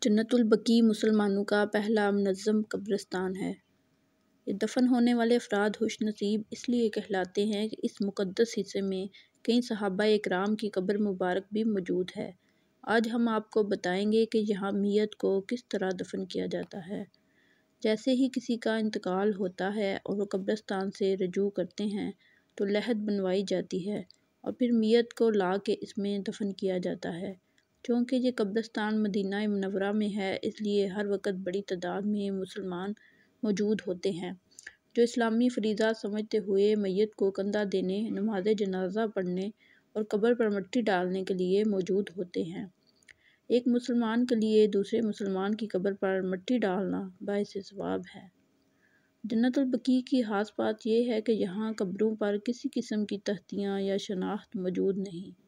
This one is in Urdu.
جنت البقیع مسلمانوں کا پہلا منظم قبرستان ہے۔ یہ دفن ہونے والے افراد خوش نصیب اس لیے کہلاتے ہیں کہ اس مقدس حصے میں کئی صحابہ اکرام کی قبر مبارک بھی موجود ہے۔ آج ہم آپ کو بتائیں گے کہ یہاں میت کو کس طرح دفن کیا جاتا ہے۔ جیسے ہی کسی کا انتقال ہوتا ہے اور وہ قبرستان سے رجوع کرتے ہیں تو لحد بنوائی جاتی ہے اور پھر میت کو لا کے اس میں دفن کیا جاتا ہے۔ چونکہ یہ قبرستان مدینہ منورہ میں ہے اس لیے ہر وقت بڑی تعداد میں مسلمان موجود ہوتے ہیں جو اسلامی فریضہ سمجھتے ہوئے میت کو کندھا دینے، نماز جنازہ پڑھنے اور قبر پر مٹی ڈالنے کے لیے موجود ہوتے ہیں۔ ایک مسلمان کے لیے دوسرے مسلمان کی قبر پر مٹی ڈالنا باعث ثواب ہے۔ جنت البقیع کی خاص بات یہ ہے کہ یہاں قبروں پر کسی قسم کی تختیاں یا شناخت موجود نہیں۔